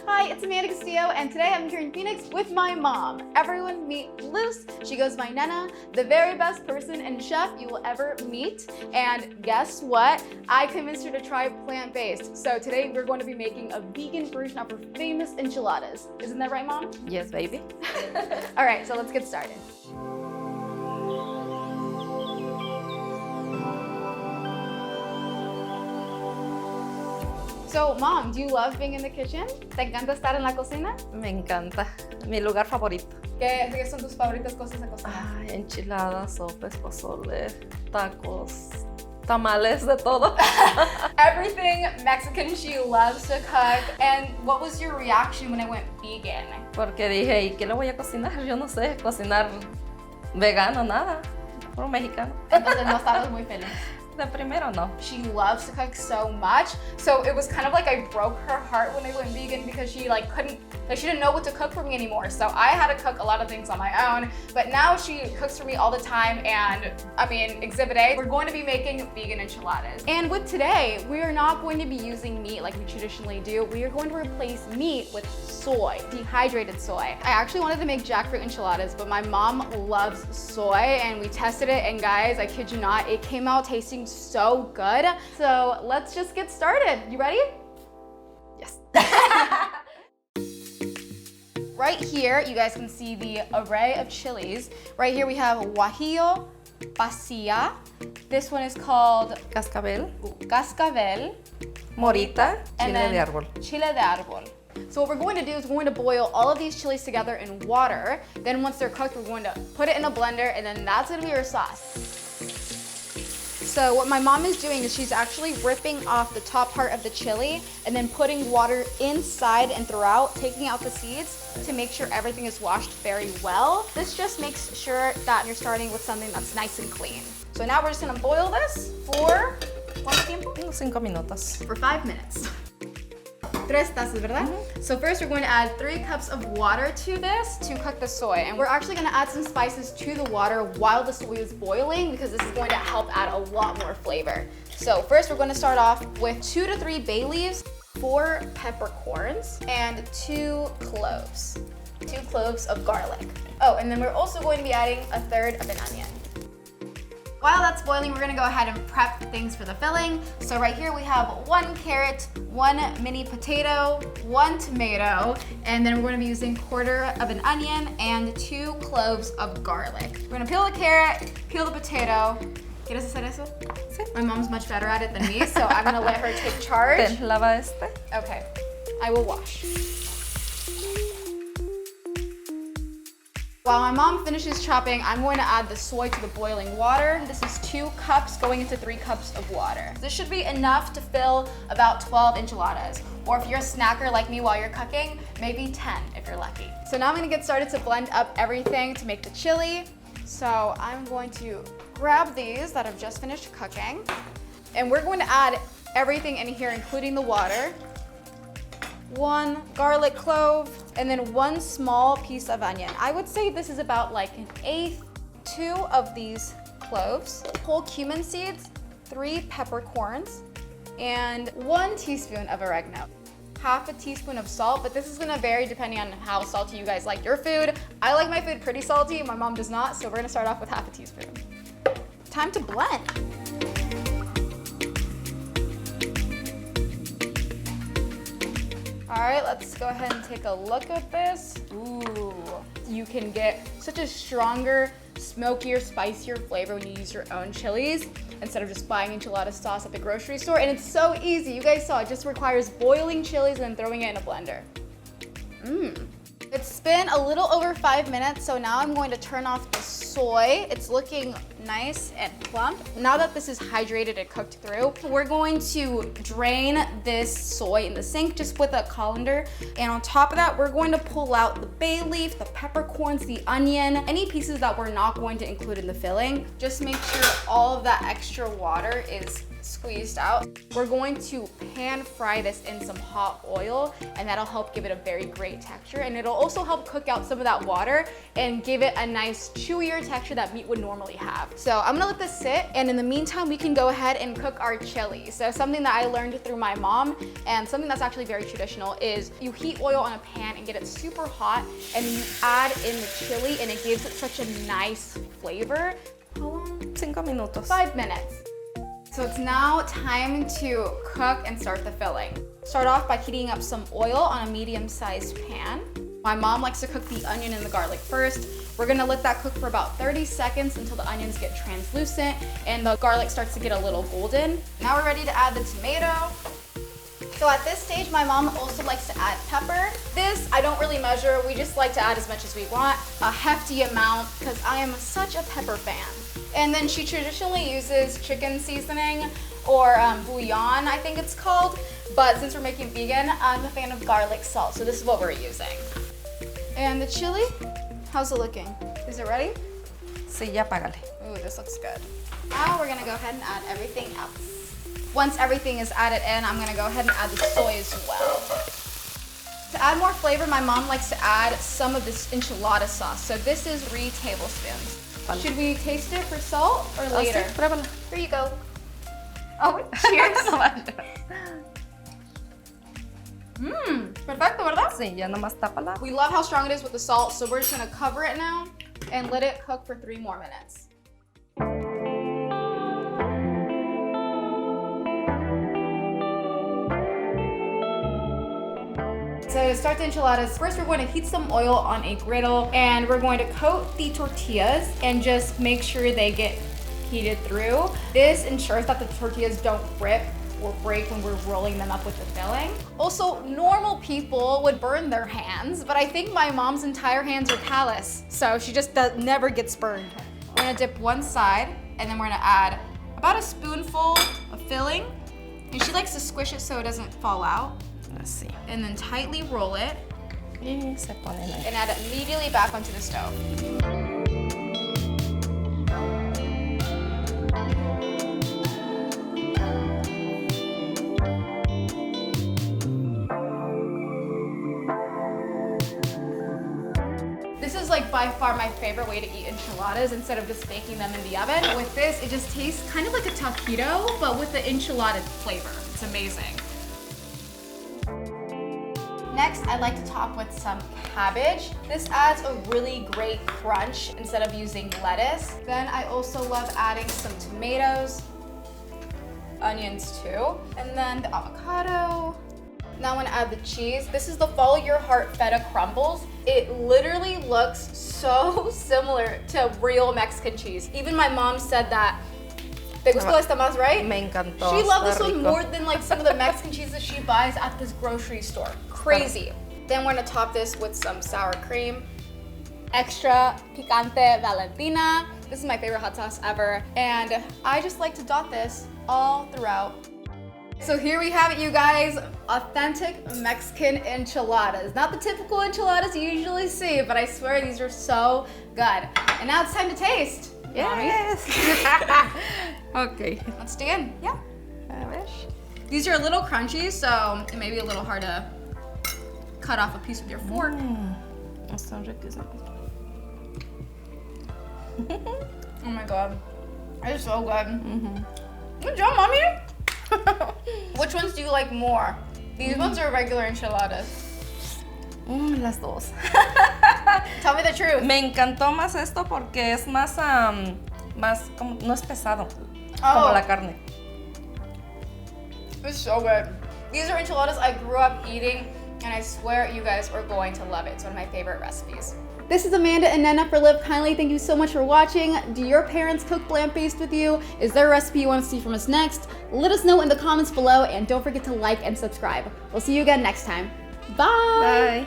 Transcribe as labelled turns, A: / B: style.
A: Hi, it's Amanda Castillo, and today I'm here in Phoenix with my mom. Everyone meet Luz. She goes by Nena, the very best person and chef you will ever meet. And guess what? I convinced her to try plant-based. So today we're going to be making a vegan version of her famous enchiladas. Isn't that right, Mom?
B: Yes, baby.
A: All right, so let's get started. So, Mom, do you love being in the kitchen? ¿Te encanta estar en la cocina?
B: Me encanta. Mi lugar favorito.
A: ¿Qué son tus favoritas cosas de cocinar?
B: Ay, enchiladas, sopes, pozole, tacos, tamales, de todo.
A: Everything Mexican she loves to cook. And what was your reaction when I went vegan?
B: Porque dije, ¿y qué le voy a cocinar? Yo no sé cocinar vegano, nada. Puro mexicano.
A: Entonces no estabas muy feliz.
B: De primero, no.
A: She loves to cook so much, so it was kind of like I broke her heart when I went vegan because she she didn't know what to cook for me anymore. So I had to cook a lot of things on my own, but now she cooks for me all the time. And I mean, Exhibit A, we're going to be making vegan enchiladas. And with today, we are not going to be using meat like we traditionally do. We are going to replace meat with soy, dehydrated soy. I actually wanted to make jackfruit enchiladas, but my mom loves soy and we tested it, and guys, I kid you not, it came out tasting so good. So let's just get started. You ready?
B: Yes.
A: Right here, you guys can see the array of chilies. Right here we have Guajillo, Pasilla. This one is called
B: Cascabel,
A: Cascabel,
B: morita,
A: and
B: chile
A: then
B: de árbol.
A: Chile de árbol. So what we're going to do is we're going to boil all of these chilies together in water. Then once they're cooked, we're going to put it in a blender, and then that's going to be our sauce. So what my mom is doing is she's actually ripping off the top part of the chili and then putting water inside and throughout, taking out the seeds to make sure everything is washed very well. This just makes sure that you're starting with something that's nice and clean. So now we're just gonna boil this for ¿cuánto tiempo?
B: Unos 5 minutos.
A: For 5 minutes. 3 tazas, ¿verdad? So first we're going to add 3 cups of water to this to cook the soy. And we're actually going to add some spices to the water while the soy is boiling because this is going to help add a lot more flavor. So first we're going to start off with 2 to 3 bay leaves, 4 peppercorns, and 2 cloves. 2 cloves of garlic. Oh, and then we're also going to be adding 1/3 of an onion. While that's boiling, we're gonna go ahead and prep things for the filling. So right here we have 1 carrot, 1 mini potato, 1 tomato, and then we're gonna be using 1/4 of an onion and 2 cloves of garlic. We're gonna peel the carrot, peel the potato. ¿Quieres hacer eso?
B: Sí.
A: My mom's much better at it than me, so I'm gonna let her take charge.
B: Ten, lava este.
A: Okay, I will wash. While my mom finishes chopping, I'm going to add the soy to the boiling water. This is 2 cups going into 3 cups of water. This should be enough to fill about 12 enchiladas. Or if you're a snacker like me while you're cooking, maybe 10 if you're lucky. So now I'm gonna get started to blend up everything to make the chili. So I'm going to grab these that have just finished cooking. And we're going to add everything in here, including the water. 1 garlic clove, and then 1 small piece of onion. I would say this is about like 1/8, 2 of these cloves, whole cumin seeds, 3 peppercorns, and 1 teaspoon of oregano. 1/2 teaspoon of salt, but this is gonna vary depending on how salty you guys like your food. I like my food pretty salty, my mom does not, so we're gonna start off with 1/2 teaspoon. Time to blend. All right, let's go ahead and take a look at this. Ooh, you can get such a stronger, smokier, spicier flavor when you use your own chilies instead of just buying enchilada sauce at the grocery store. And it's so easy. You guys saw, it just requires boiling chilies and throwing it in a blender. It's been a little over 5 minutes, so now I'm going to turn off the soy. It's looking nice and plump. Now that this is hydrated and cooked through, we're going to drain this soy in the sink just with a colander. And on top of that, we're going to pull out the bay leaf, the peppercorns, the onion, any pieces that we're not going to include in the filling. Just make sure all of that extra water is squeezed out. We're going to pan fry this in some hot oil, and that'll help give it a very great texture, and it'll also help cook out some of that water and give it a nice chewier texture that meat would normally have. So I'm gonna let this sit, and in the meantime, we can go ahead and cook our chili. So something that I learned through my mom, and something that's actually very traditional, is you heat oil on a pan and get it super hot, and then you add in the chili, and it gives it such a nice flavor. How long?
B: 5 minutos.
A: 5 minutes. So it's now time to cook and start the filling. Start off by heating up some oil on a medium-sized pan. My mom likes to cook the onion and the garlic first. We're gonna let that cook for about 30 seconds until the onions get translucent and the garlic starts to get a little golden. Now we're ready to add the tomato. So at this stage, my mom also likes to add pepper. This, I don't really measure. We just like to add as much as we want, a hefty amount, because I am such a pepper fan. And then she traditionally uses chicken seasoning or bouillon, I think it's called. But since we're making vegan, I'm a fan of garlic salt, so this is what we're using. And the chili, how's it looking? Is it ready?
B: Sí, ya págale.
A: Ooh, this looks good. Now we're gonna go ahead and add everything else. Once everything is added in, I'm gonna go ahead and add the soy as well. To add more flavor, my mom likes to add some of this enchilada sauce. So this is 3 tablespoons. Should we taste it for salt or later?
B: Sí, pruébala.
A: Here you go. Oh, cheers. Perfecto, ¿verdad?
B: Sí, ya nomás tápala.
A: We love how strong it is with the salt, so we're just gonna cover it now and let it cook for 3 more minutes. So to start the enchiladas, first we're going to heat some oil on a griddle, and we're going to coat the tortillas and just make sure they get heated through. This ensures that the tortillas don't rip or break when we're rolling them up with the filling. Also, normal people would burn their hands, but I think my mom's entire hands are callous, so she just never gets burned. We're gonna dip one side, and then we're gonna add about a spoonful of filling, and she likes to squish it so it doesn't fall out.
B: Así.
A: And then tightly roll it
B: Y se ponen ahí.
A: and add it immediately back onto the stove. This is like by far my favorite way to eat enchiladas instead of just baking them in the oven. With this, it just tastes kind of like a taquito, but with the enchilada flavor. It's amazing. Next, I like to top with some cabbage. This adds a really great crunch instead of using lettuce. Then I also love adding some tomatoes, onions too, and then the avocado. Now I'm gonna add the cheese. This is the Follow Your Heart Feta crumbles. It literally looks so similar to real Mexican cheese. Even my mom said that. ¿Te gustó esta más, right?
B: Me encantó.
A: She loved this
B: está
A: one
B: rico.
A: more than like some of the Mexican cheeses she buys at this grocery store. Crazy. Then we're gonna top this with some sour cream. Extra picante Valentina. This is my favorite hot sauce ever. And I just like to dot this all throughout. So here we have it, you guys. Authentic Mexican enchiladas. Not the typical enchiladas you usually see, but I swear these are so good. And now it's time to taste.
B: Yes. Okay.
A: Let's dig in. Yeah.
B: A ver.
A: These are a little crunchy, so it may be a little hard to cut off a piece with your fork.
B: Están riquísimos.
A: Oh my god. It's so good. Good job, mommy. Which ones do you like more? These ones are regular enchiladas.
B: Las dos.
A: Tell me the truth.
B: Me encantó más esto porque es más, más como, no es pesado, como la carne.
A: It's so good. These are enchiladas I grew up eating, and I swear you guys are going to love it. It's one of my favorite recipes. This is Amanda and Nena for Live Kindly. Thank you so much for watching. Do your parents cook plant-based with you? Is there a recipe you want to see from us next? Let us know in the comments below, and don't forget to like and subscribe. We'll see you again next time. Bye!
B: Bye.